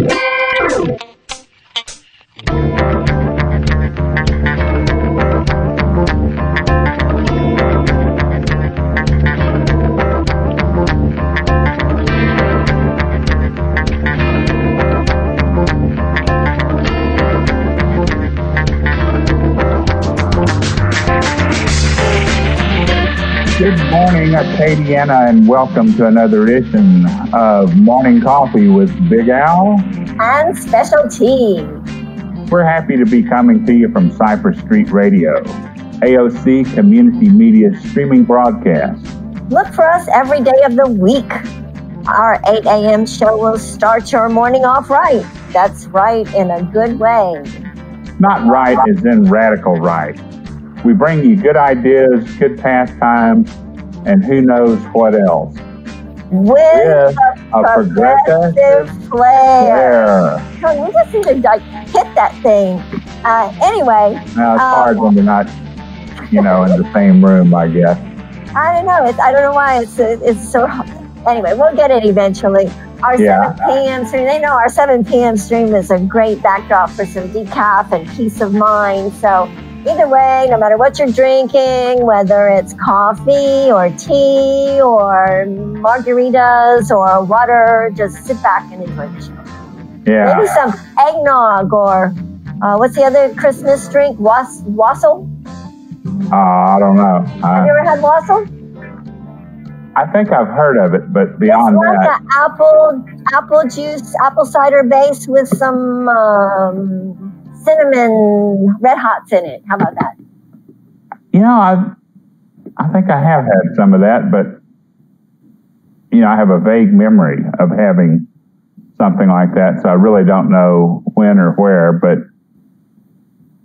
Good morning, Acadiana, and welcome to another edition of Morning Coffee with Big Al and Special T. We're happy to be coming to you from Cypress Street Radio, AOC Community Media streaming broadcast. Look for us every day of the week. Our 8 a.m. show will start your morning off right. That's right in a good way. Not right as in radical right. We bring you good ideas, good pastimes, and who knows what else. With a progressive flair. We just need to hit that thing. Anyway. Now, it's hard when we're not, in the same room, I guess. I don't know. I don't know why it's so. Anyway, we'll get it eventually. Our 7 p.m. stream, they know our 7 p.m. stream is a great backdrop for some decaf and peace of mind. So either way, no matter what you're drinking, whether it's coffee or tea or margaritas or water, just sit back and enjoy the show. Yeah. Maybe some eggnog or what's the other Christmas drink? Wassail? I don't know. Have you ever had wassail? I think I've heard of it, but beyond it's like that. An apple juice, apple cider base with some cinnamon red hots in it. How about that? I think I have had some of that, but I have a vague memory of having something like that, so I really don't know when or where, but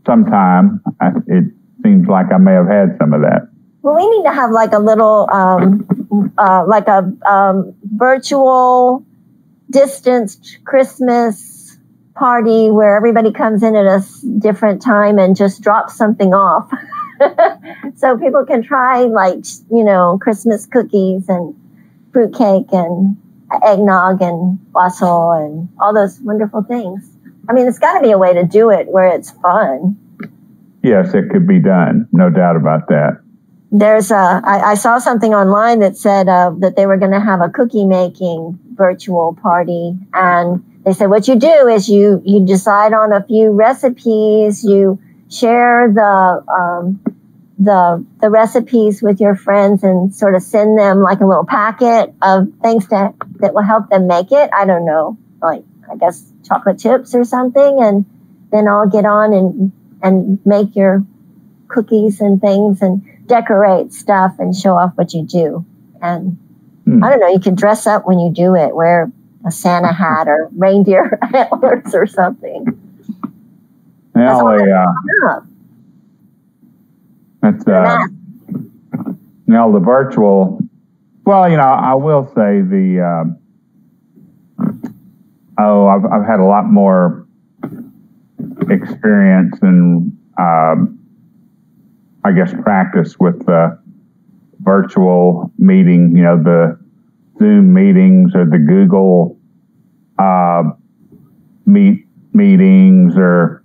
sometime it seems like I may have had some of that. Well, we need to have like a little, like a virtual distanced Christmas party where everybody comes in at a different time and just drops something off. So people can try Christmas cookies and fruitcake and eggnog and wassail and all those wonderful things. I mean, it's got to be a way to do it where it's fun. Yes, it could be done. No doubt about that. I saw something online that said that they were going to have a cookie making virtual party, and they said what you do is you decide on a few recipes, you share the recipes with your friends and sort of send them like a little packet of things that will help them make it. I don't know, like I guess chocolate chips or something, and then I'll get on and make your cookies and things and decorate stuff and show off what you do. And I don't know, you can dress up when you do it, wear a Santa hat or reindeer antlers or something. Now, now the virtual, I will say I've had a lot more experience and I guess practice with virtual meeting, the Zoom meetings or the Google meetings or,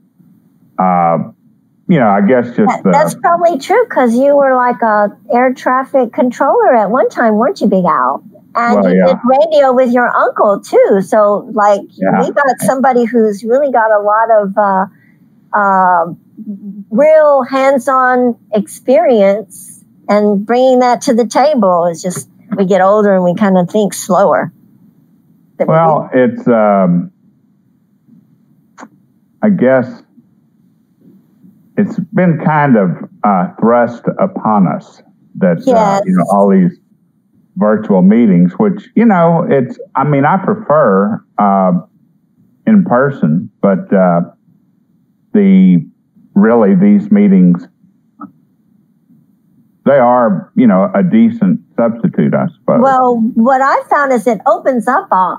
I guess just that's probably true because you were like a air traffic controller at one time, weren't you, Big Al? And you did radio with your uncle too. So we got somebody who's really got a lot of real hands-on experience, and bringing that to the table is just, we get older and we kind of think slower. Well, it's, I guess it's been kind of thrust upon us that, all these virtual meetings, which, I prefer in person, but these meetings, they are, a decent substitute, I suppose. Well, what I found is it opens up a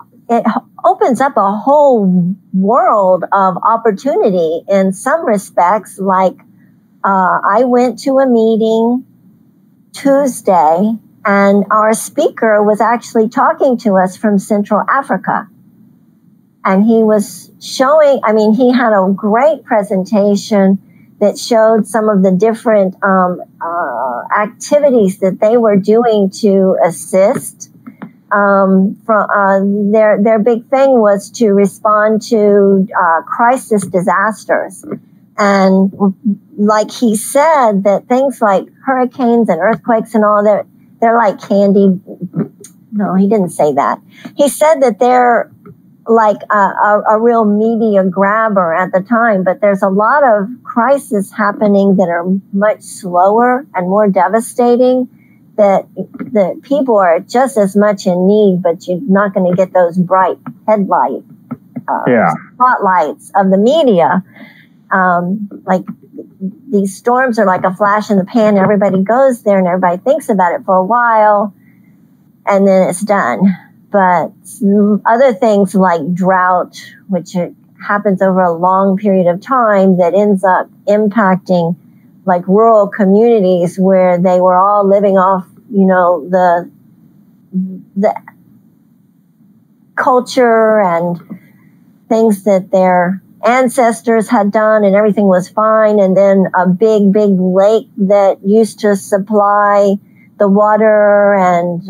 whole world of opportunity in some respects. Like, I went to a meeting Tuesday, and our speaker was actually talking to us from Central Africa. and he was showing, I mean, he had a great presentation that showed some of the different activities that they were doing to assist. Their big thing was to respond to crisis disasters. And like he said, that things like hurricanes and earthquakes and all that, they're like candy. No, he didn't say that. He said that they're like a real media grabber at the time, but there's a lot of crises happening that are much slower and more devastating, that people are just as much in need, but you're not going to get those bright spotlights of the media. Like these storms are like a flash in the pan. Everybody goes there and everybody thinks about it for a while, and then it's done. But other things like drought, which happens over a long period of time, that ends up impacting like rural communities where they were all living off, you know, the culture and things that their ancestors had done, and everything was fine. And then a big lake that used to supply the water and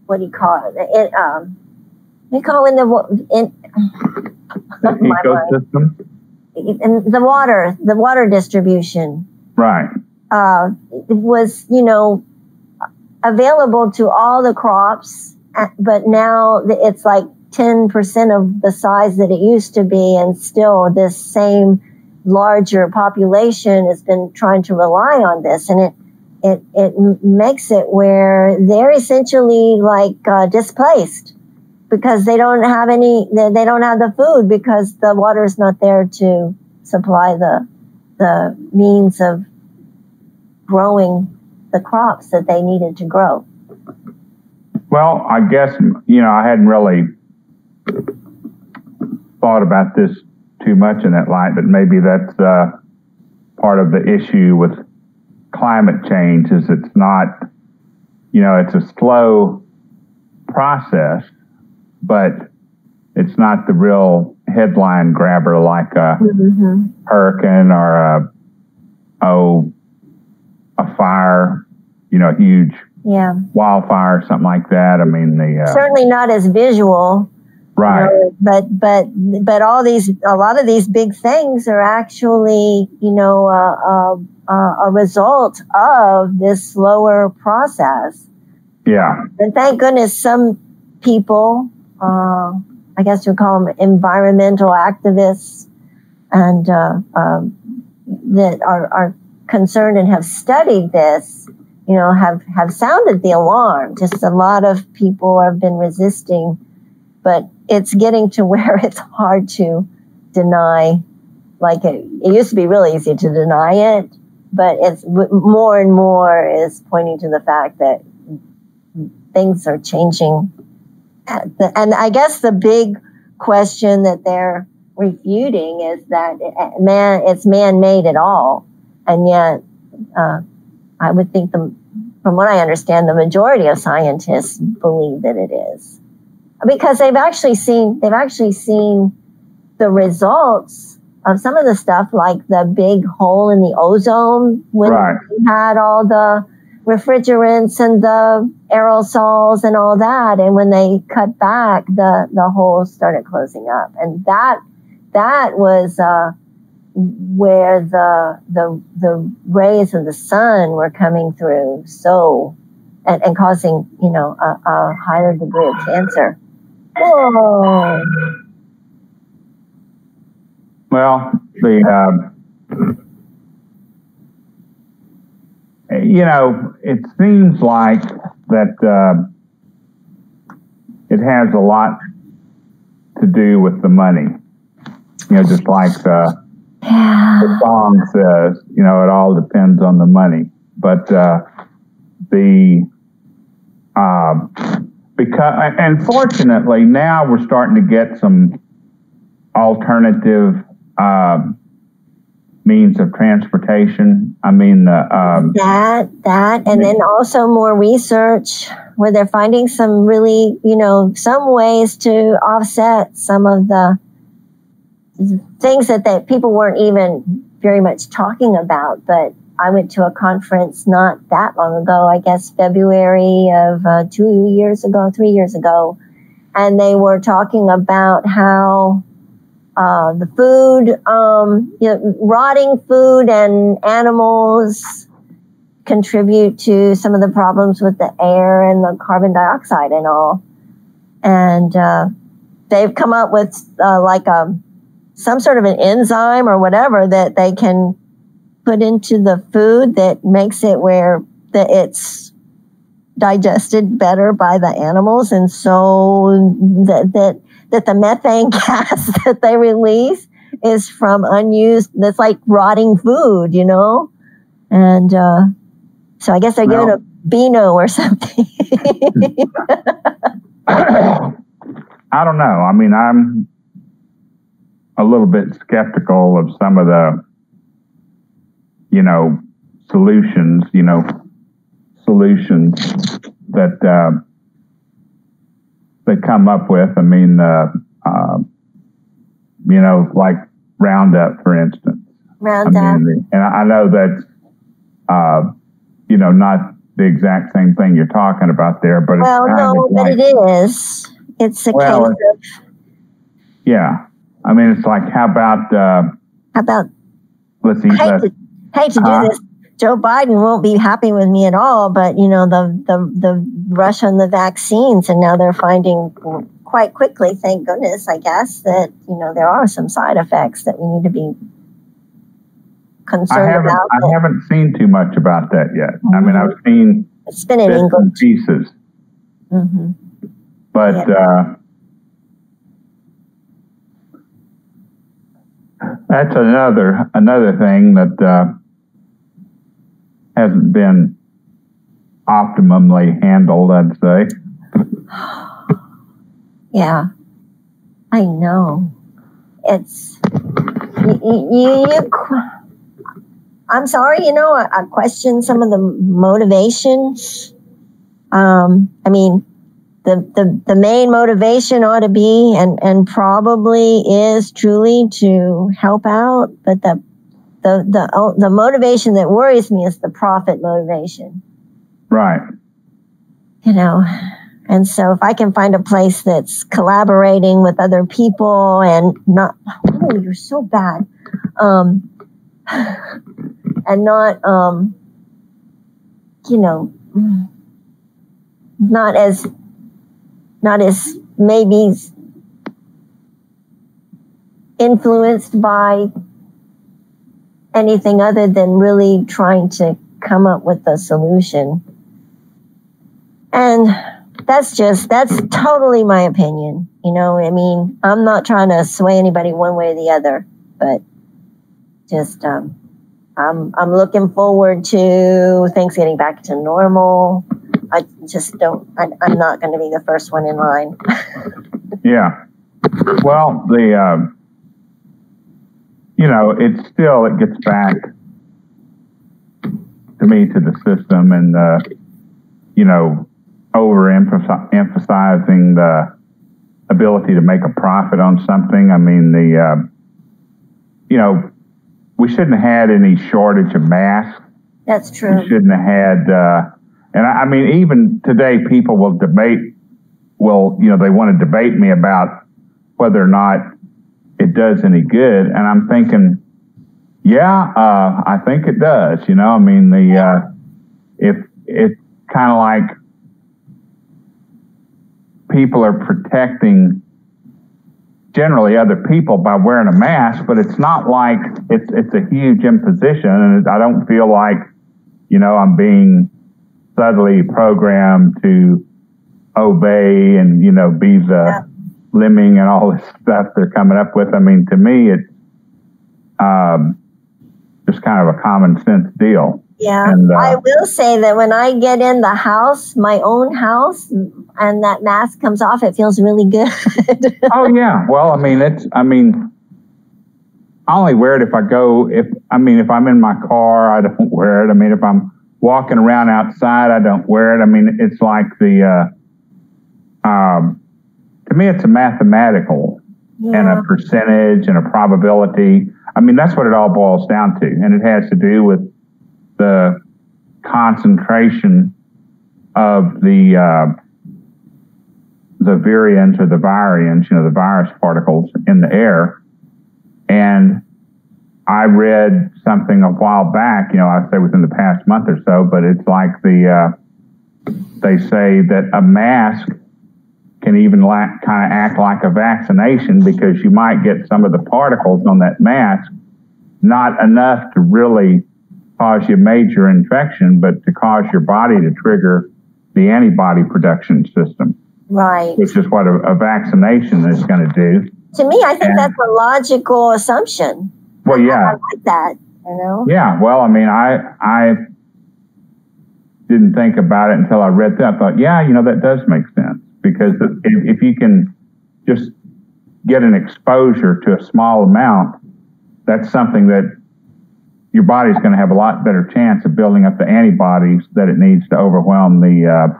what do you call it? You call it the ecosystem. And the water distribution. Right. It was, you know, available to all the crops, but now it's like 10% of the size that it used to be, and still this same larger population has been trying to rely on this, and it makes it where they're essentially like displaced because they don't have the food because the water is not there to supply the means of growing the crops that they needed to grow. Well, I guess, you know, I hadn't really thought about this too much in that light, but maybe that's part of the issue with climate change is it's not, you know, it's a slow process, but it's not the real headline grabber like a hurricane or a fire, you know, huge wildfire or something like that. I mean, certainly not as visual. Right. You know, but a lot of these big things are actually, you know, a result of this slower process. Yeah. And thank goodness some people, I guess we call them environmental activists, and that are concerned and have studied this, you know, have sounded the alarm. Just a lot of people have been resisting, but it's getting to where it's hard to deny. Like it used to be really easy to deny it, but it's more and more is pointing to the fact that things are changing. And I guess the big question that they're refuting is that it's man-made at all. And yet, I would think from what I understand, the majority of scientists believe that it is, because they've actually seen the results of some of the stuff, like the big hole in the ozone when we had all the refrigerants and the aerosols and all that, and when they cut back, the holes started closing up, and that was where the rays of the sun were coming through, so and causing, you know, a higher degree of cancer. Whoa. Well, you know, it seems like that it has a lot to do with the money. You know, just like the song says, you know, it all depends on the money. But because, and fortunately now we're starting to get some alternative means of transportation. I mean, that, and then also more research where they're finding some really, some ways to offset some of the things that people weren't even very much talking about. But I went to a conference not that long ago, I guess February of 3 years ago, and they were talking about how the food, rotting food and animals contribute to some of the problems with the air and the carbon dioxide and all. And they've come up with some sort of an enzyme or whatever that they can put into the food that makes it where it's digested better by the animals, and so that the methane gas that they release is from unused, that's like rotting food, and so I guess they're giving a Beano or something. I don't know. I mean, I'm a little bit skeptical of some of the, solutions that they come up with. I mean, like Roundup, for instance. Roundup. And I know that's, not the exact same thing you're talking about there, but it is. It's a case of. Yeah. I mean, it's like, how about let's see. Hate to do this. Joe Biden won't be happy with me at all, but the rush on the vaccines, and now they're finding quite quickly, thank goodness, I guess, that there are some side effects that we need to be concerned about. I haven't seen too much about that yet. Mm-hmm. I mean, I've seen it's been in English and pieces, mm-hmm. But that's another thing that hasn't been optimally handled, I'd say. Yeah, I know. It's I'm sorry, I question some of the motivations. I mean, the main motivation ought to be and probably is truly to help out, but the motivation that worries me is the profit motivation. Right. And so if I can find a place that's collaborating with other people and not, oh, you're so bad, and not, not as maybe influenced by anything other than really trying to come up with a solution. And that's totally my opinion. I mean, I'm not trying to sway anybody one way or the other, but just, I'm looking forward to things getting back to normal. I just I'm not going to be the first one in line. Yeah. Well, it gets back to me to the system and, overemphasizing the ability to make a profit on something. I mean, we shouldn't have had any shortage of masks. That's true. We shouldn't have had, and I mean, even today, people will debate, they want to debate me about whether or not it does any good. And I'm thinking, I think it does. I mean, it's kind of like people are protecting generally other people by wearing a mask, but it's not like it's a huge imposition, and I don't feel like I'm being subtly programmed to obey and be the lemming and all this stuff they're coming up with. I mean, to me, it's just kind of a common sense deal. Yeah, and, I will say that when I get in the house, my own house, and that mask comes off, it feels really good. Oh yeah, well, I mean, I only wear it if if I'm in my car, I don't wear it. I mean, if I'm walking around outside, I don't wear it. I mean, it's like to me, it's a mathematical and a percentage and a probability. I mean, that's what it all boils down to. And it has to do with the concentration of the virions or the virions, the virus particles in the air. And I read something a while back, I'd say within the past month or so, but it's like they say that a mask can even kind of act like a vaccination, because you might get some of the particles on that mask, not enough to really cause you major infection, but to cause your body to trigger the antibody production system. Right. Which is what a vaccination is going to do. To me, I think that's a logical assumption. Well, yeah. I like that, Yeah, well, I mean, I didn't think about it until I read that. I thought, that does make sense. Because if you can just get an exposure to a small amount, that's something that your body's going to have a lot better chance of building up the antibodies that it needs to overwhelm the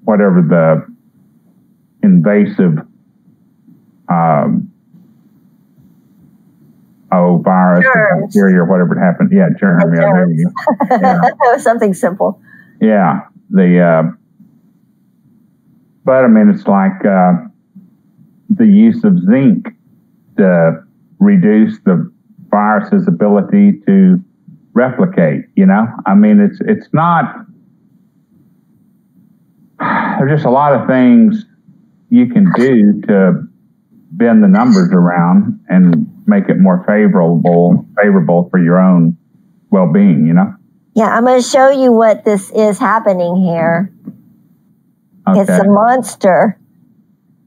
whatever the invasive virus or bacteria or whatever it happened. Yeah, germ. Yeah, there you go. Yeah. Something simple. Yeah. But I mean, it's like the use of zinc to reduce the virus's ability to replicate. I mean, it's not. There's just a lot of things you can do to bend the numbers around and make it more favorable for your own well-being. Yeah, I'm going to show you what this is happening here. Okay. It's a monster.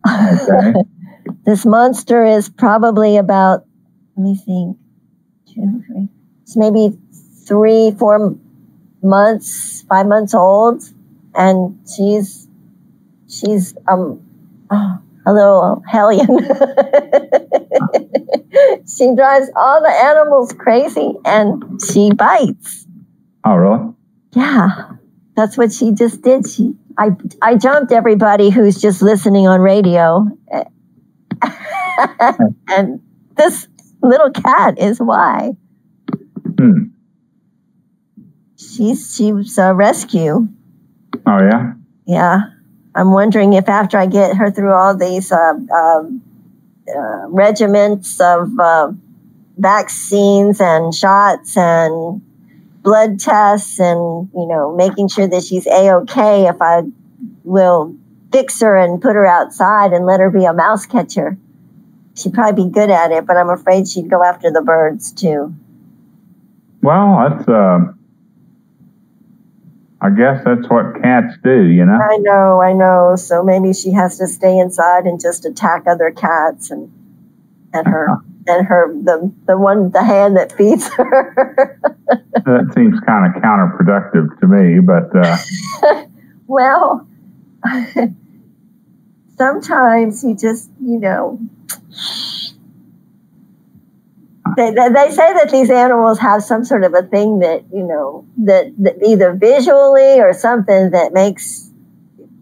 Okay. This monster is probably about, let me think, 2, 3, it's maybe 3, 4 months, 5 months old, and she's a little hellion. She drives all the animals crazy, and she bites. Oh, really? Yeah, that's what she just did. I jumped everybody who's just listening on radio. And this little cat is why. She was a rescue. Oh, yeah? Yeah. I'm wondering if after I get her through all these regiments of vaccines and shots and blood tests and, making sure that she's A-okay, if I will fix her and put her outside and let her be a mouse catcher. She'd probably be good at it, but I'm afraid she'd go after the birds too. Well, that's, I guess that's what cats do, I know. So maybe she has to stay inside and just attack other cats and the hand that feeds her. That seems kind of counterproductive to me, but well, sometimes you just, they say that these animals have some sort of a thing that, that either visually or something that makes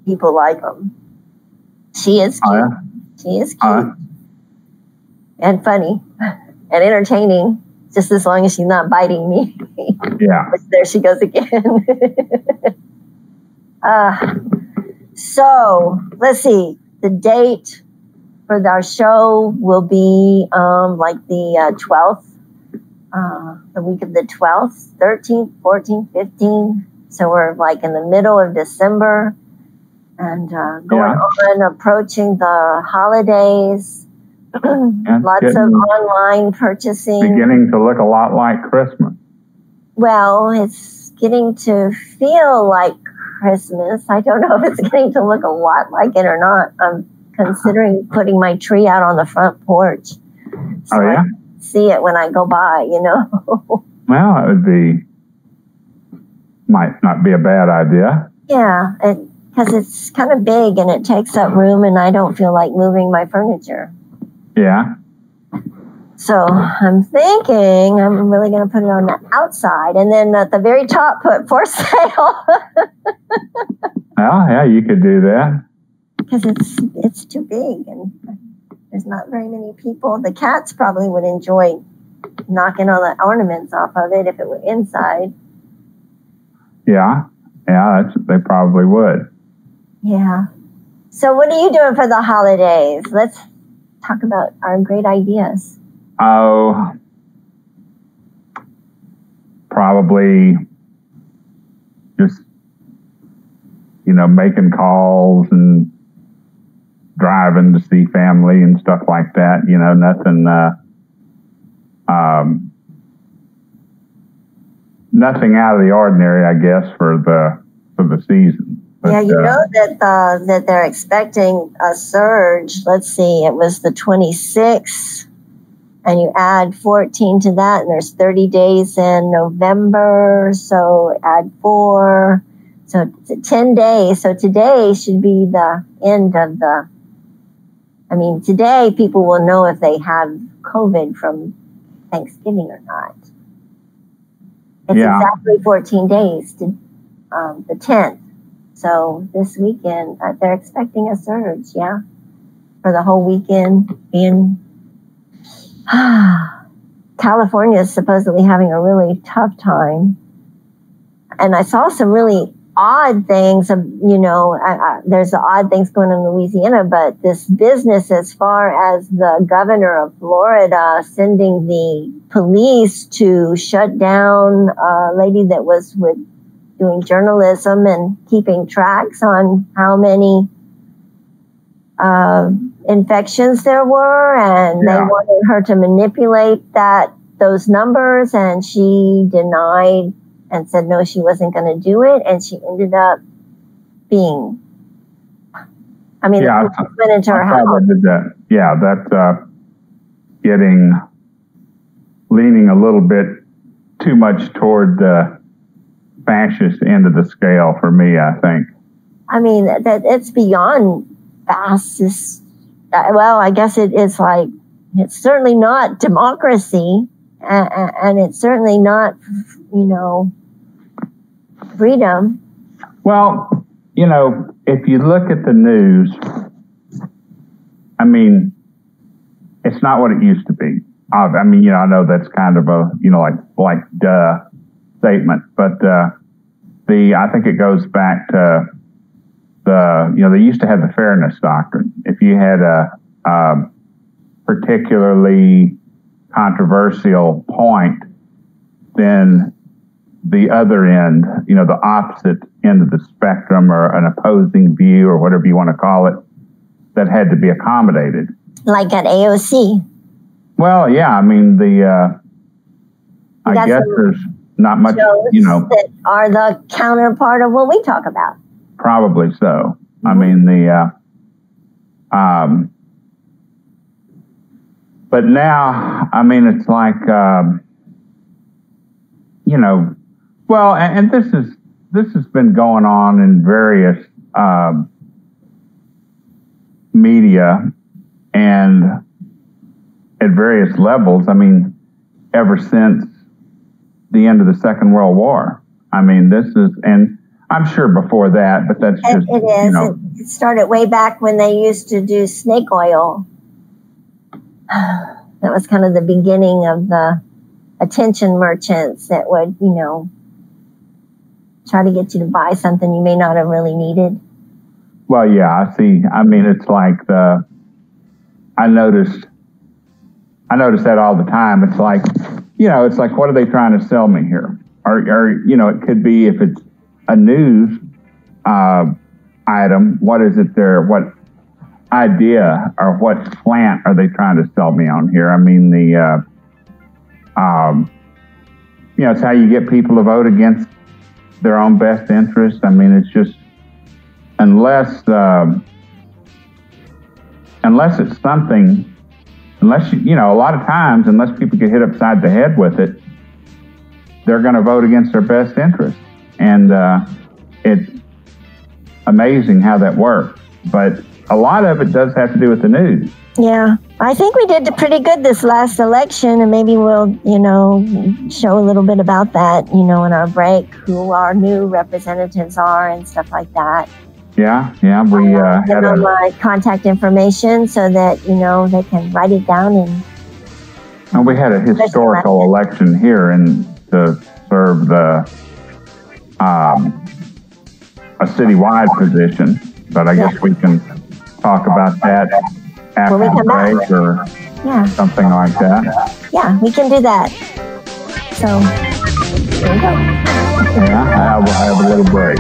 people like them. She is cute. Yeah. She is cute. And funny and entertaining, just as long as she's not biting me. Yeah. There she goes again. So let's see. The date for our show will be like the 12th, the week of the 12th, 13th, 14th, 15th. So we're like in the middle of December and going on, approaching the holidays. Lots of online purchasing. Beginning to look a lot like Christmas. Well, it's getting to feel like Christmas. I don't know if it's getting to look a lot like it or not. I'm considering putting my tree out on the front porch. So I can see it when I go by, Well, that might not be a bad idea. Yeah, because it's kind of big and it takes up room and I don't feel like moving my furniture. Yeah. So I'm thinking I'm really going to put it on the outside, and then at the very top put for sale. Well, yeah, you could do that. Because it's too big, and there's not very many people. The cats probably would enjoy knocking all the ornaments off of it if it were inside. Yeah, they probably would. Yeah. So what are you doing for the holidays? Let's talk about our great ideas. Oh, probably just, making calls and driving to see family and stuff like that. Nothing out of the ordinary, I guess, for the season. But, yeah, that they're expecting a surge. Let's see, it was the 26th, and you add 14 to that, and there's 30 days in November, so add 4, so it's 10 days. So today should be the end of today people will know if they have COVID from Thanksgiving or not. It's exactly 14 days to the 10th. So this weekend, they're expecting a surge, for the whole weekend. Being California is supposedly having a really tough time. And I saw some really odd things, there's the odd things going on in Louisiana, but this business as far as the governor of Florida sending the police to shut down a lady that was doing journalism and keeping tracks on how many infections there were, and they wanted her to manipulate those numbers, and she denied and said no, she wasn't going to do it, and she ended up being. The police went into her house. Did that. Yeah, that's leaning a little bit too much toward the fascist end of the scale for me, I think. That it's beyond fascist. Well, I guess it is it's certainly not democracy, and it's certainly not, freedom. Well, if you look at the news, it's not what it used to be. I know that's kind of a, like duh statement, but I think it goes back to they used to have the fairness doctrine. If you had a particularly controversial point, then the other end, the opposite end of the spectrum, or an opposing view, or whatever you want to call it, that had to be accommodated. Like at AOC. Well, yeah, I guess there's not much, that are the counterpart of what we talk about. Probably so. But now, it's like, well, and this has been going on in various media and at various levels. Ever since the end of the Second World War. This is, and I'm sure before that, but that's just, it is. It started way back when they used to do snake oil. That was kind of the beginning of the attention merchants that would, try to get you to buy something you may not have really needed. Well, yeah, I see. It's like I noticed that all the time. It's like, what are they trying to sell me here? Or it could be, if it's a news item, what is it what idea or what slant are they trying to sell me on here? It's how you get people to vote against their own best interest. It's just, unless it's something, unless a lot of times, unless people get hit upside the head with it, they're going to vote against their best interest. And it's amazing how that works. But a lot of it does have to do with the news. Yeah. I think we did pretty good this last election, and maybe we'll, show a little bit about that, in our break, who our new representatives are and stuff like that. Yeah, we had my contact information so that, they can write it down. And we had a historical election here to serve a citywide position, but I guess we can talk about that after the break or something like that. Yeah, we can do that. So, there you go. Yeah, I have a little break.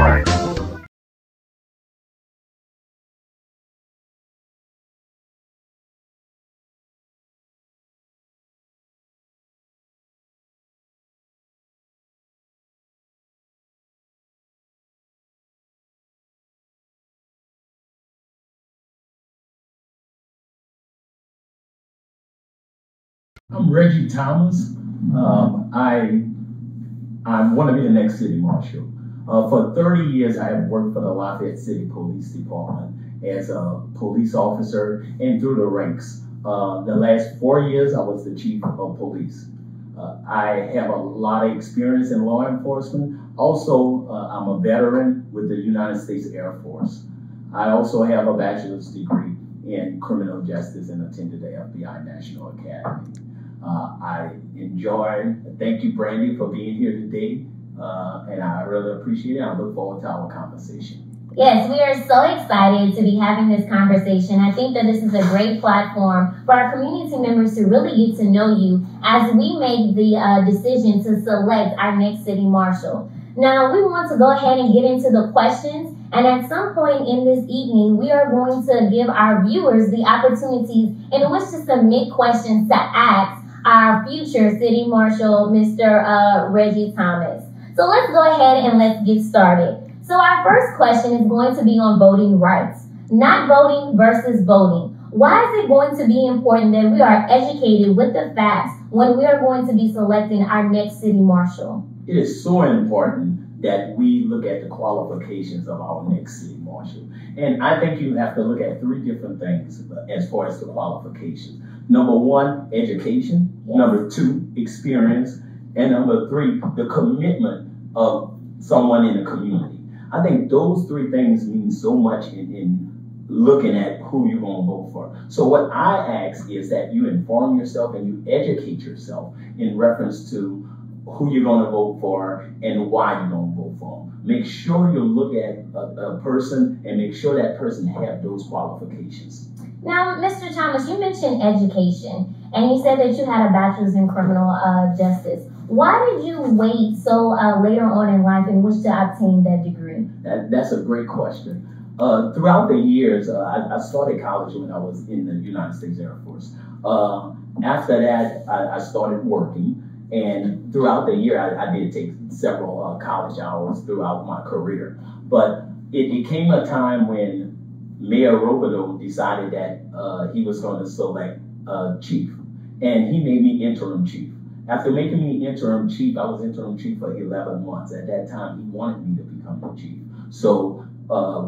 I'm Reggie Thomas. I want to be the next city marshal. For 30 years, I have worked for the Lafayette City Police Department as a police officer and through the ranks. The last 4 years, I was the chief of police. I have a lot of experience in law enforcement. Also, I'm a veteran with the United States Air Force. I also have a bachelor's degree in criminal justice and attended the FBI National Academy. Thank you, Brandy, for being here today. And I really appreciate it. I look forward to our conversation. Yes, we are so excited to be having this conversation. I think that this is a great platform for our community members to really get to know you as we make the decision to select our next city marshal. Now, we want to go ahead and get into the questions. And at some point in this evening, we are going to give our viewers the opportunities in which to submit questions to ask our future city marshal, Mr. Reggie Thomas. So let's go ahead and let's get started. So our first question is going to be on voting rights. Not voting versus voting. Why is it going to be important that we are educated with the facts when we are going to be selecting our next city marshal? It is so important that we look at the qualifications of our next city marshal. And I think you have to look at three different things as far as the qualifications. Number one, education. Yes. Number two, experience. And number three, the commitment of someone in the community. I think those three things mean so much in looking at who you're going to vote for. So what I ask is that you inform yourself and you educate yourself in reference to who you're going to vote for and why you're going to vote for them. Make sure you look at a person and make sure that person have those qualifications. Now, Mr. Thomas, you mentioned education, and you said that you had a bachelor's in criminal justice. Why did you wait so later on in life in which to obtain that degree? That's a great question. Throughout the years, I started college when I was in the United States Air Force. After that, I started working. And throughout the year, I did take several college hours throughout my career. But it came a time when Mayor Robideau decided that he was going to select a chief. And he made me interim chief. After making me interim chief, I was interim chief for 11 months. At that time, he wanted me to become the chief. So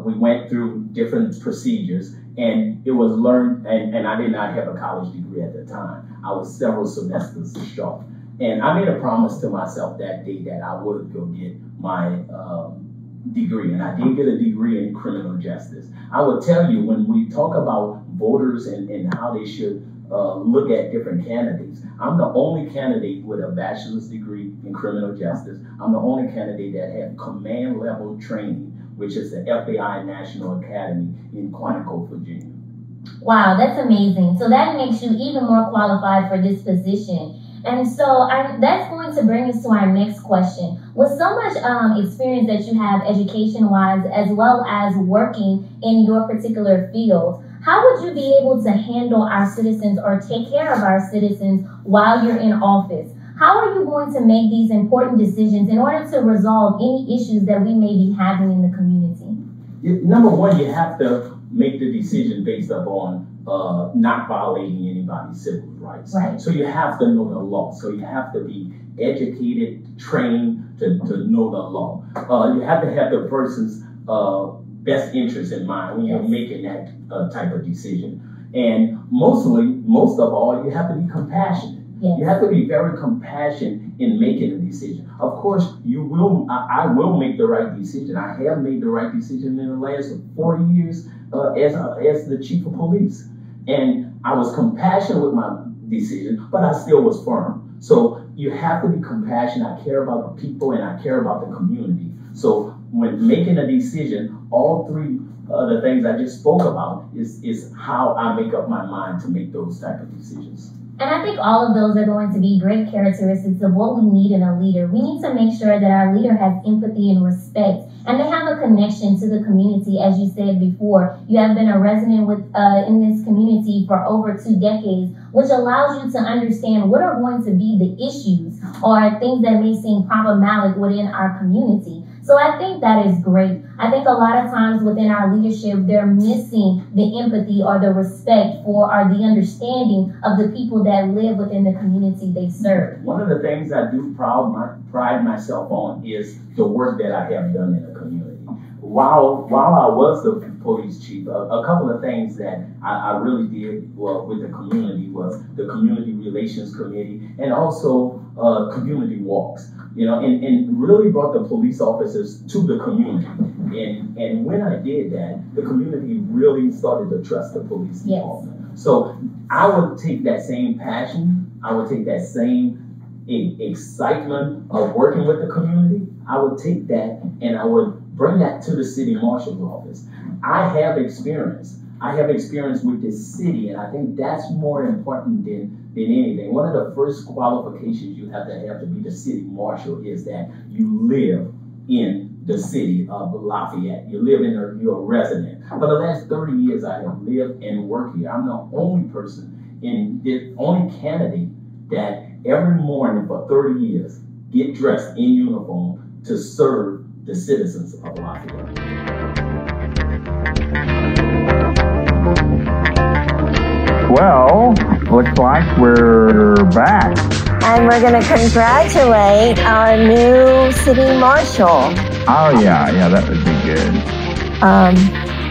we went through different procedures, and it was learned, and I did not have a college degree at the time. I was several semesters short. And I made a promise to myself that day that I would go get my degree, and I did get a degree in criminal justice. I will tell you, when we talk about voters and how they should look at different candidates, I'm the only candidate with a bachelor's degree in criminal justice. I'm the only candidate that had command level training, which is the FBI National Academy in Quantico, Virginia. Wow, that's amazing. So that makes you even more qualified for this position. And so that's going to bring us to our next question. With so much experience that you have education-wise, as well as working in your particular field, how would you be able to handle our citizens or take care of our citizens while you're in office? How are you going to make these important decisions in order to resolve any issues that we may be having in the community? Number one, you have to make the decision based upon not violating anybody's civil rights. Right. So you have to know the law. So you have to be educated, trained to know the law. You have to have the person's best interest in mind when you're making that type of decision. And most of all, you have to be compassionate. Yes. You have to be very compassionate in making a decision. Of course, I will make the right decision. I have made the right decision in the last 4 years as the chief of police. And I was compassionate with my decision, but I still was firm. So you have to be compassionate. I care about the people and I care about the community. So when making a decision, all three the things I just spoke about is how I make up my mind to make those type of decisions. And I think all of those are going to be great characteristics of what we need in a leader. We need to make sure that our leader has empathy and respect, and they have a connection to the community. As you said before, you have been a resident in this community for over 2 decades, which allows you to understand what are going to be the issues or things that may seem problematic within our community. So I think that is great. I think a lot of times within our leadership, they're missing the empathy or the respect for or the understanding of the people that live within the community they serve. One of the things I do pride myself on is the work that I have done in the community. While I was the police chief, a couple of things that I really did with the community was the Community Relations Committee and also community walks. And really brought the police officers to the community. And when I did that, the community really started to trust the police department. Yes. So I would take that same passion, I would take that same excitement of working with the community, I would take that and I would bring that to the city marshal's office. I have experience with this city, and I think that's more important than anything. One of the first qualifications you have to be the city marshal is that you live in the city of Lafayette. You live you're a resident. For the last 30 years, I have lived and worked here. I'm the only only candidate that every morning for 30 years get dressed in uniform to serve the citizens of Lafayette. Well, looks like we're back. And we're going to congratulate our new city marshal. Oh, yeah, that would be good.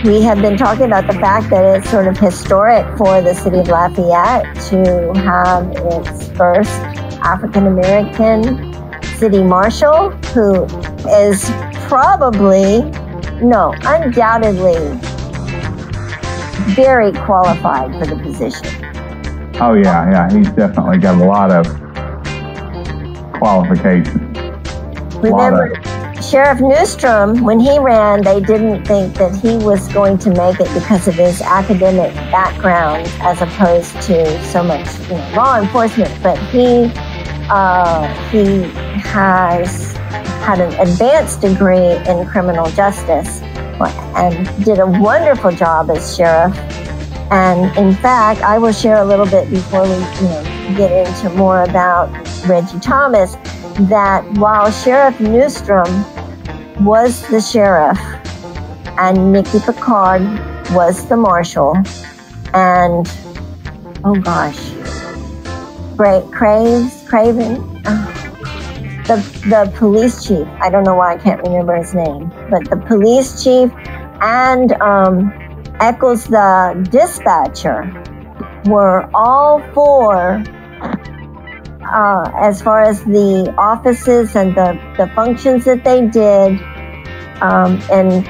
We have been talking about the fact that it's sort of historic for the city of Lafayette to have its first African-American city marshal, who is undoubtedly very qualified for the position. Oh, yeah, he's definitely got a lot of qualifications. Remember, Sheriff Newstrom, when he ran, they didn't think that he was going to make it because of his academic background as opposed to so much law enforcement, but he has had an advanced degree in criminal justice and did a wonderful job as sheriff. And in fact, I will share a little bit before we get into more about Reggie Thomas, that while Sheriff Newstrom was the sheriff and Nikki Picard was the marshal, and Craven, the police chief, I don't know why I can't remember his name, but the police chief and Eccles, the dispatcher, were all for, as far as the offices and the functions that they did, and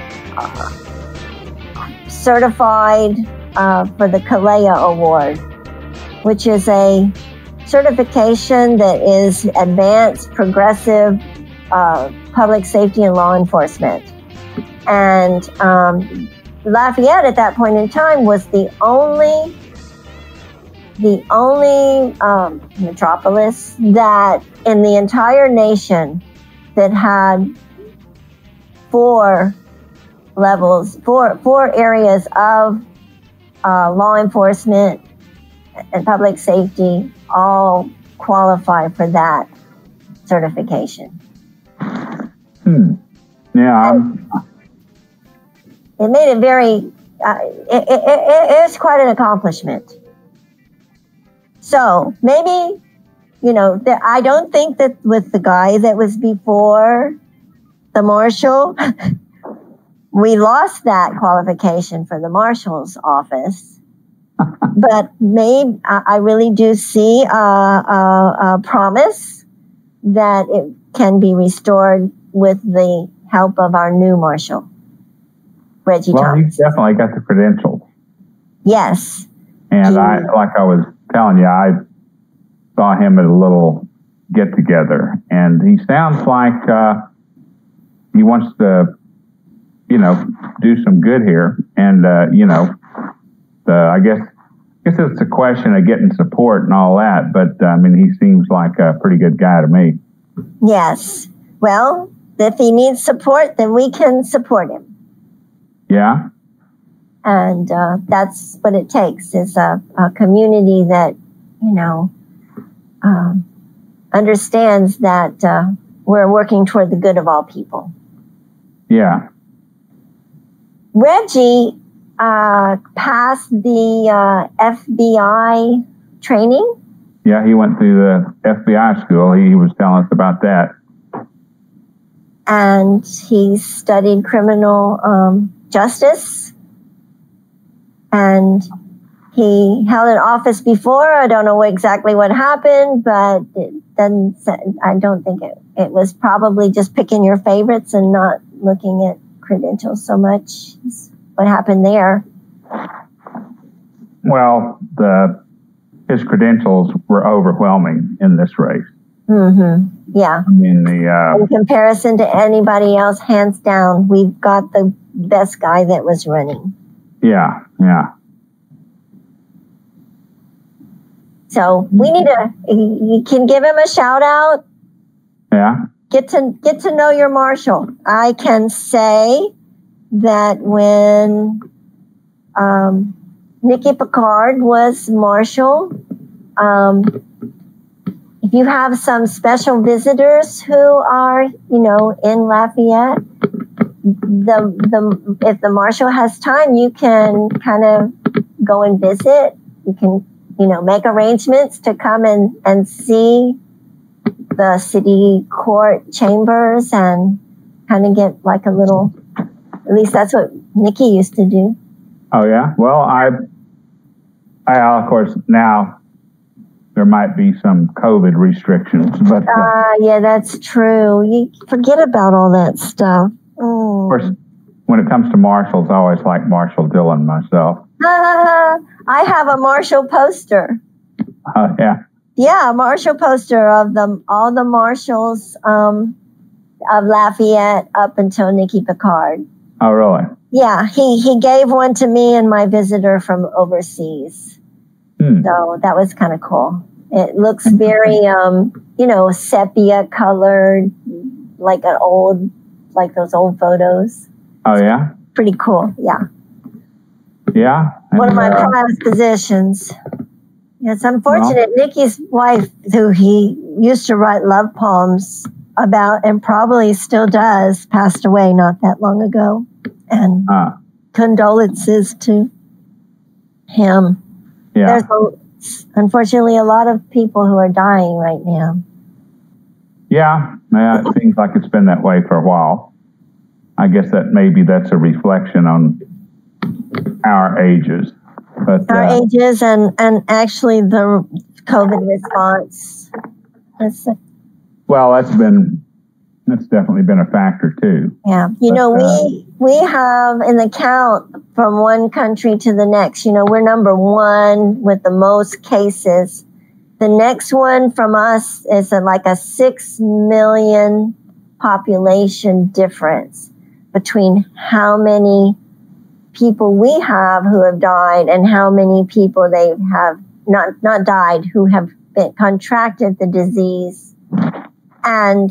certified for the Kalea Award, which is a certification that is advanced, progressive public safety and law enforcement. And Lafayette at that point in time was the only metropolis that in the entire nation that had four areas of law enforcement and public safety all qualify for that certification. Yeah. It made it very, it was quite an accomplishment. So maybe, I don't think that with the guy that was before the marshal, we lost that qualification for the marshal's office. But maybe I really do see a promise that it can be restored with the help of our new marshal, Reggie Thomas. He's definitely got the credentials. Yes. And like I was telling you, I saw him at a little get together, and he sounds like he wants to, do some good here. And I guess it's a question of getting support and all that. But I mean, he seems like a pretty good guy to me. Yes. Well, if he needs support, then we can support him. Yeah. And that's what it takes, is a community that, understands that we're working toward the good of all people. Yeah. Reggie passed the FBI training. Yeah, he went through the FBI school. He was telling us about that. And he studied criminal justice. And he held an office before. I don't know exactly what happened, but I don't think it was probably just picking your favorites and not looking at credentials so much. What happened there? Well, his credentials were overwhelming in this race. Mm-hmm. Yeah. I mean, in comparison to anybody else, hands down, we've got the best guy that was running. Yeah, yeah. So we need you can give him a shout out. Yeah. Get to know your marshal. I can say that when Nikki Picard was marshal, if you have some special visitors who are, in Lafayette, if the marshal has time, you can kind of go and visit. You can, make arrangements to come and see the city court chambers and kind of get like a little, at least that's what Nikki used to do. Oh yeah. Well, I of course now there might be some COVID restrictions, but yeah, that's true. You forget about all that stuff. Of course, when it comes to marshals, I always like Marshall Dillon myself. I have a Marshall poster. Oh yeah. Yeah, a Marshall poster of all the marshals of Lafayette up until Nikki Picard. Oh really? Yeah, he gave one to me and my visitor from overseas. So that was kind of cool. It looks very sepia colored, like those old photos. Oh yeah? Pretty cool, yeah. Yeah. One of my prized possessions. It's unfortunate. Nikki's wife, who he used to write love poems about and probably still does, passed away not that long ago. And condolences to him. Yeah. There's unfortunately a lot of people who are dying right now. Yeah, it seems like it's been that way for a while. I guess that's a reflection on our ages. But, our ages and actually the COVID response. Well, that's definitely been a factor too. Yeah, we have in the count from one country to the next. We're number one with the most cases. The next one from us is like a 6 million population difference between how many people we have who have died and how many people they have not died, who have contracted the disease. And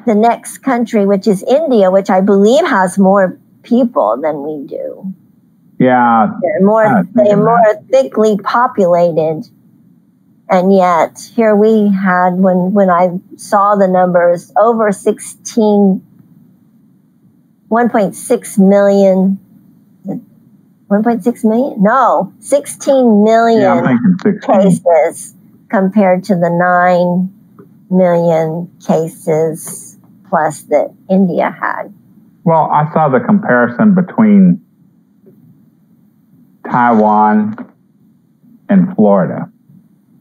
the next country, which is India, which I believe has more people than we do. Yeah. They're more thickly populated. And yet here we had, when I saw the numbers, over 1.6 million. 1.6 million? No, 16 million cases compared to the 9 million cases plus that India had. Well, I saw the comparison between Taiwan in Florida.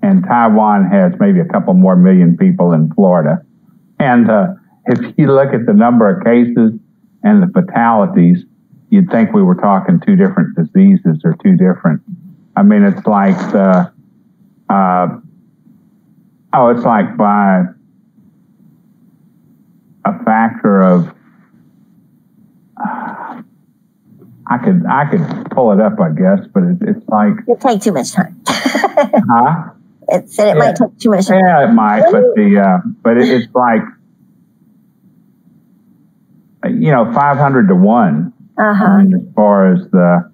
And Taiwan has maybe a couple more million people in Florida. And if you look at the number of cases and the fatalities, you'd think we were talking two different diseases or two different. I mean, it's like it's like by a factor of, I could pull it up, I guess, but it's like. It'd take too much time. Huh? It said it might take too much time. Yeah, it might, but it's like, 500 to 1. I mean, as far as the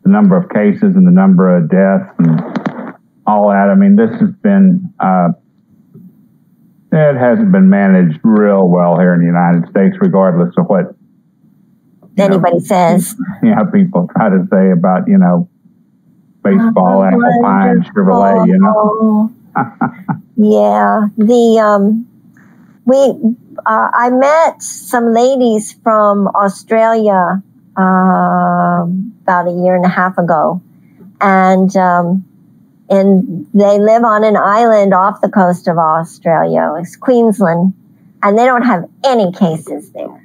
number of cases and the number of deaths and all that. I mean, this has been, it hasn't been managed real well here in the United States, regardless of what anybody says. People try to say about, baseball, apple pie, and Chevrolet, Yeah. I met some ladies from Australia about a year and a half ago, and they live on an island off the coast of Australia. It's Queensland, and they don't have any cases there.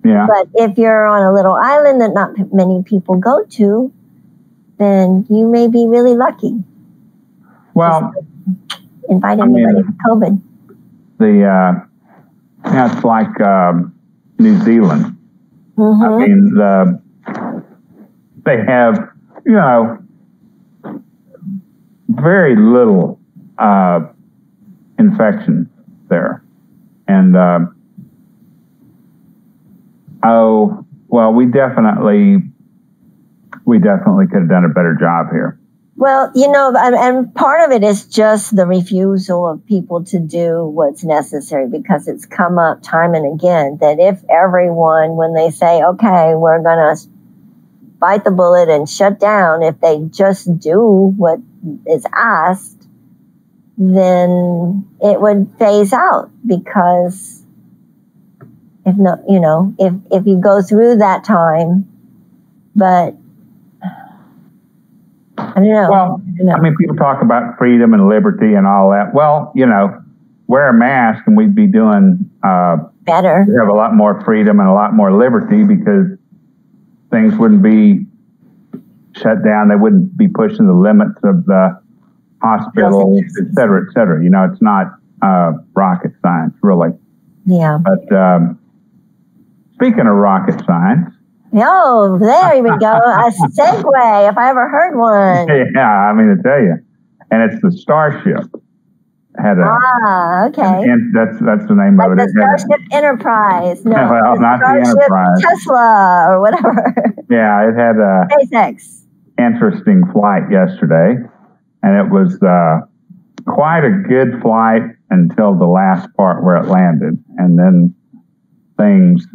Yeah. But if you're on a little island that not many people go to, then you may be really lucky. Well, invite anybody to COVID. It's like New Zealand. Mm-hmm. I mean, they have, very little infection there. And, we definitely could have done a better job here. Well, and part of it is just the refusal of people to do what's necessary, because it's come up time and again that if everyone, when they say, okay, we're going to bite the bullet and shut down, if they just do what is asked, then it would phase out. Because if you go through that time, but I don't know. Well, I mean, people talk about freedom and liberty and all that. Well, wear a mask and we'd be doing better. We have a lot more freedom and a lot more liberty, because things wouldn't be shut down. They wouldn't be pushing the limits of the hospitals, et cetera, et cetera. It's not rocket science, really. Yeah. But speaking of rocket science. Oh, there we go. A segue, if I ever heard one. Yeah, I mean, to tell you. And it's the Starship. Okay. And that's the name of it. The Starship Enterprise. No, well, not the Enterprise. Tesla or whatever. Yeah, it had a SpaceX. Interesting flight yesterday. And it was quite a good flight until the last part where it landed. And then things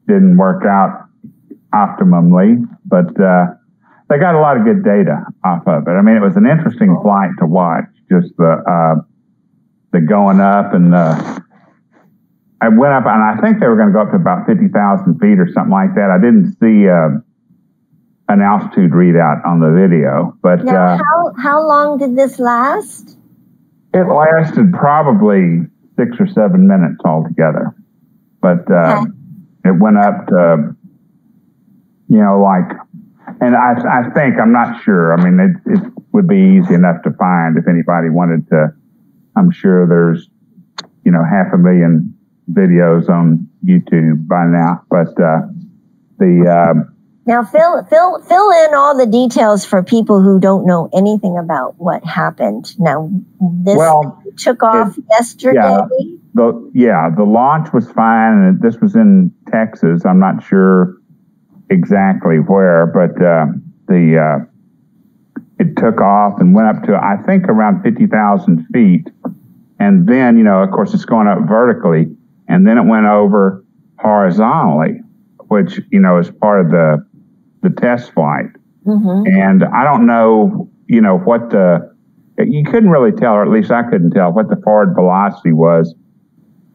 didn't work out optimally, but they got a lot of good data off of it. I mean, it was an interesting flight to watch, just the going up, and I went up, and I think they were going to go up to about 50,000 feet or something like that. I didn't see an altitude readout on the video, but now, how long did this last? It lasted probably 6 or 7 minutes altogether, but it went up to, and I think, I'm not sure. I mean, it would be easy enough to find if anybody wanted to. I'm sure there's, 500,000 videos on YouTube by now. But now fill in all the details for people who don't know anything about what happened. Now, this took off yesterday. The launch was fine, and this was in Texas. I'm not sure exactly where, but it took off and went up to, I think, around 50,000 feet. And then, of course, it's going up vertically, and then it went over horizontally, which, is part of the test flight. Mm-hmm. And I don't know, what you couldn't really tell, or at least I couldn't tell, what the forward velocity was.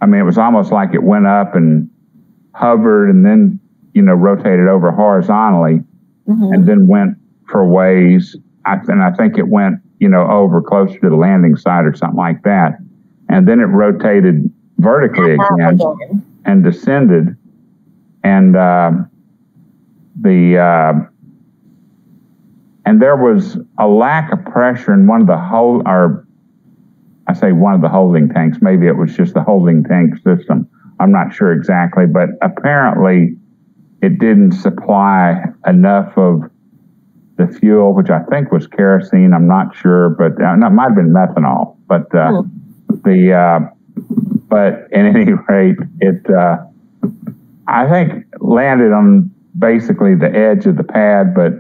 I mean, it was almost like it went up and hovered and then, rotated over horizontally, mm-hmm. and then went for ways. And I think it went over closer to the landing site or something like that. And then it rotated vertically again and descended. And and there was a lack of pressure in one of the holding tanks. Maybe it was just the holding tank system. I'm not sure exactly, but apparently it didn't supply enough of the fuel, which I think was kerosene. I'm not sure, but it might have been methanol. But but at any rate, it I think landed on basically the edge of the pad, but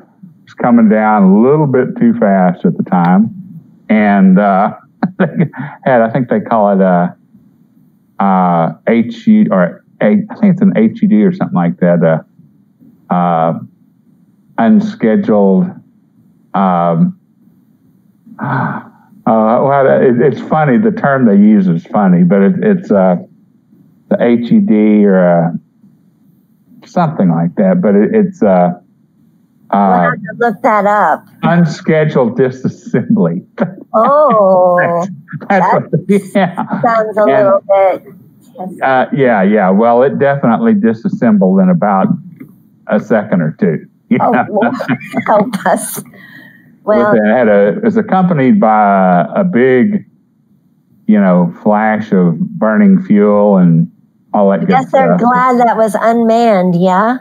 was coming down a little bit too fast at the time, and I think they call it HU or I think it's an HUD or something like that. Unscheduled. It's funny. The term they use is funny, but it's the HUD or something like that. But it's we'll have to look that up. Unscheduled disassembly. Oh, that's what, sounds a little bit. Yeah. Well, it definitely disassembled in about a second or two. Help us. Well, it was accompanied by a big, flash of burning fuel and all that good stuff. I guess they're glad that was unmanned, yeah?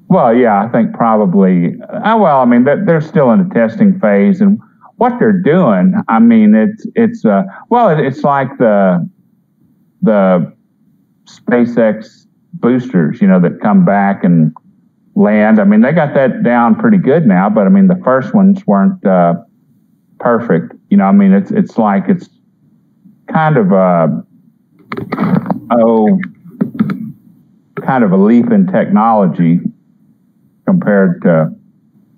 Well, yeah, I think probably. They're still in the testing phase, and what they're doing, it's like the SpaceX boosters, that come back and land. They got that down pretty good now, but the first ones weren't perfect. It's like it's kind of a leap in technology compared to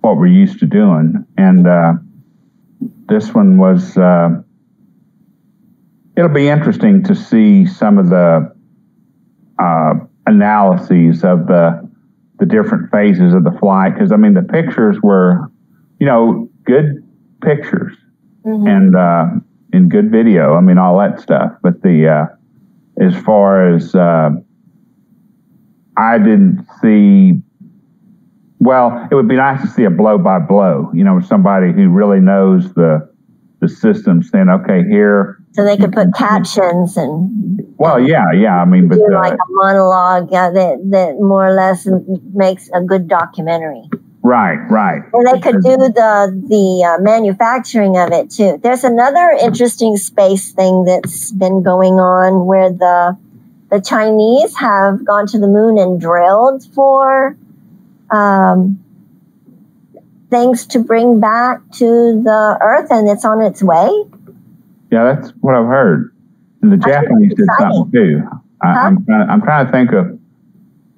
what we're used to doing. And this one was. It'll be interesting to see some of the analyses of the different phases of the flight, because the pictures were, good pictures, and good video. All that stuff. But as far as I didn't see. Well, it would be nice to see a blow by blow. Somebody who really knows the system saying, okay, here. So they could put captions and. Well, yeah. But like a monologue that more or less makes a good documentary. Right. And they could do the manufacturing of it too. There's another interesting space thing that's been going on where the Chinese have gone to the moon and drilled for things to bring back to the Earth, and it's on its way. Yeah, that's what I've heard. And the Japanese did something too. I'm trying to think of.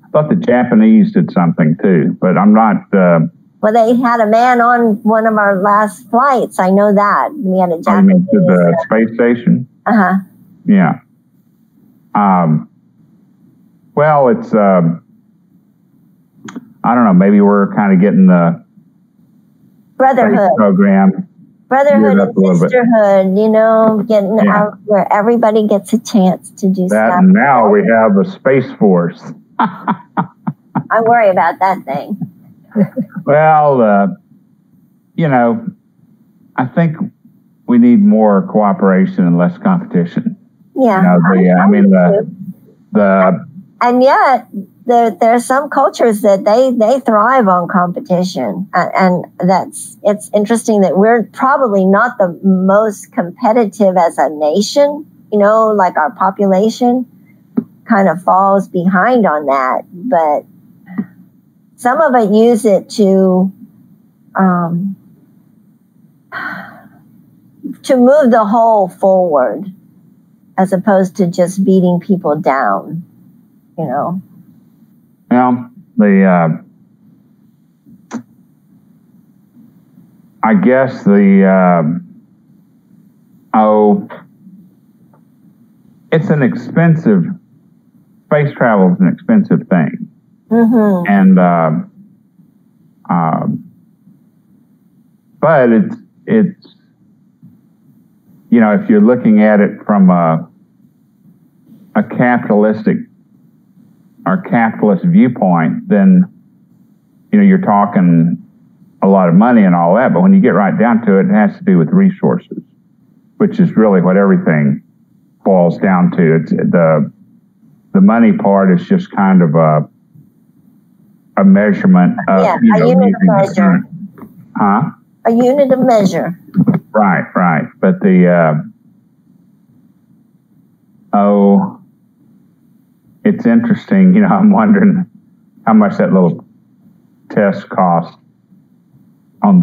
I thought the Japanese did something too, but I'm not. Well, they had a man on one of our last flights. I know that we had a Japanese. You mean to the space station? Yeah. Well, it's. I don't know. Maybe we're kind of getting the brotherhood program. Brotherhood and sisterhood, getting out where everybody gets a chance to do that. Stuff. And now we have a Space Force. I worry about that thing. Well, I think we need more cooperation and less competition. Yeah. And yet, there are some cultures that they thrive on competition, and it's interesting that we're probably not the most competitive as a nation. Like our population kind of falls behind on that, but some of it use it to move the whole forward, as opposed to just beating people down. Well, I guess it's an expensive, space travel is an expensive thing. And, but if you're looking at it from a capitalistic or capitalist viewpoint, then, you're talking a lot of money and all that. But when you get right down to it, it has to do with resources, which is really what everything boils down to. It's the money part is just kind of a measurement of, a unit of measure. A unit of measure. Right. But it's interesting. I'm wondering how much that little test cost on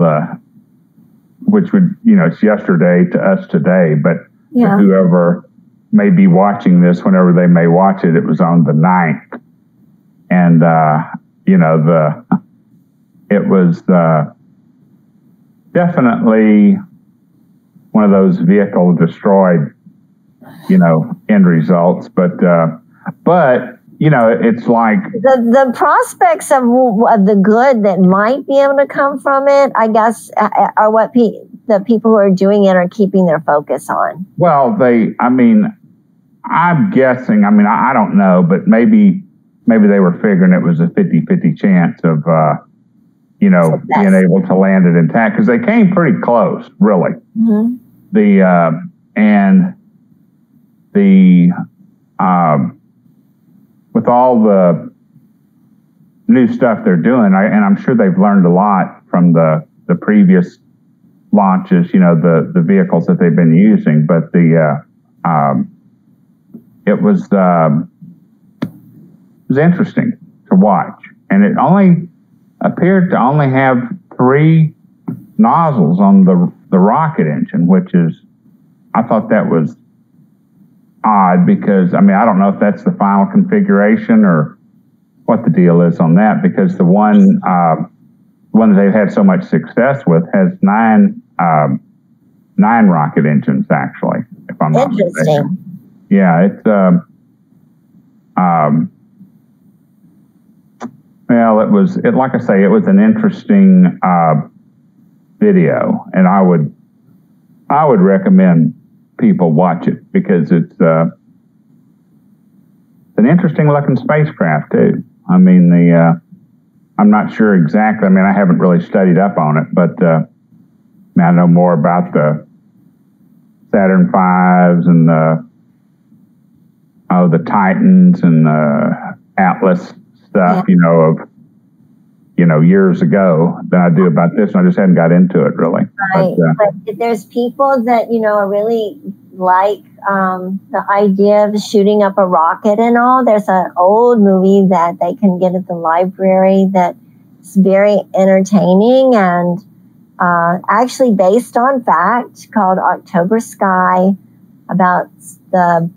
which would, it's yesterday to us today, but to whoever may be watching this, whenever they may watch it, it was on the 9th. And, it was definitely one of those vehicle destroyed, end results. But it's like the prospects of the good that might be able to come from it, I guess, are what the people who are doing it are keeping their focus on. Well, I'm guessing, I don't know, but maybe they were figuring it was a 50-50 chance of, being able to land it intact, because they came pretty close, really. Mm-hmm. With all the new stuff they're doing, and I'm sure they've learned a lot from the previous launches, the vehicles that they've been using, but it was interesting to watch. And it only appeared to only have 3 nozzles on the rocket engine, which is, I thought that was odd, because, I don't know if that's the final configuration or what the deal is on that, because the one that they've had so much success with has 9 rocket engines, actually, if I'm not mistaken. Yeah, it's like I say, it was an interesting video, and I would recommend people watch it, because it's an interesting looking spacecraft too. I'm not sure exactly. I haven't really studied up on it, but I know more about the Saturn V's and the Titans and the Atlas stuff, years ago than I do about this. And I just hadn't got into it really. Right. But there's people that, are really like the idea of shooting up a rocket and all. There's an old movie that they can get at the library that's very entertaining and actually based on fact, called October Sky, about a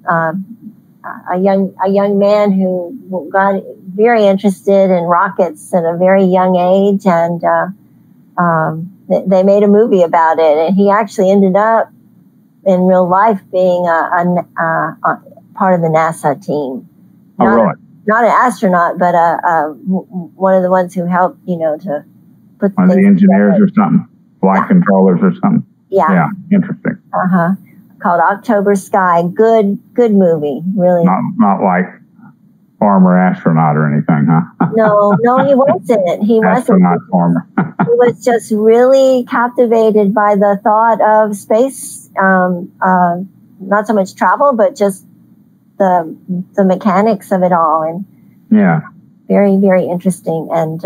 young man who got very interested in rockets at a very young age, and they made a movie about it. And he actually ended up in real life being a part of the NASA team. Not an astronaut, but one of the ones who helped, to put one of the engineers together. Or something, flight controllers or something. Yeah, interesting. Called October Sky. Good movie, really. Not like Farmer Astronaut or anything, huh? No, he wasn't. He Astronaut Farmer. He was just really captivated by the thought of space, not so much travel, but just the mechanics of it all, and very, very interesting and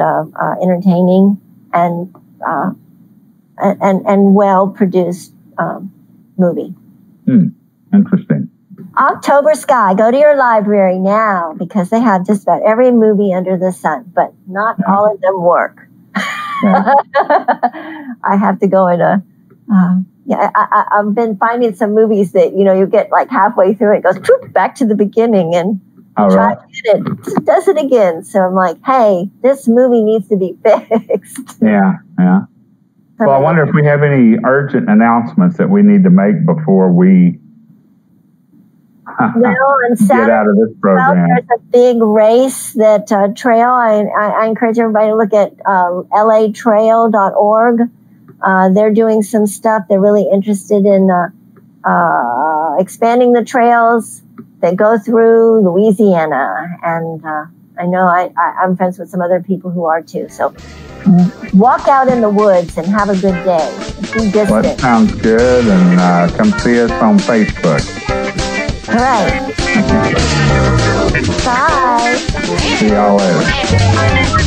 entertaining and well produced movie. Interesting. October Sky. Go to your library now, because they have just about every movie under the sun, but not all of them work. I have to go in I've been finding some movies that, you get like halfway through it goes back to the beginning, and try to get it. It does it again. So I'm like, hey, this movie needs to be fixed. Yeah. Well, I wonder if we have any urgent announcements that we need to make before we on Saturday, get out of this program. There's a big race that trail. I encourage everybody to look at latrail.org. They're doing some stuff. They're really interested in expanding the trails that go through Louisiana. And I know I'm friends with some other people who are too. So walk out in the woods and have a good day. Be distant. Well, that sounds good. And come see us on Facebook. All right. Bye. See y'all later.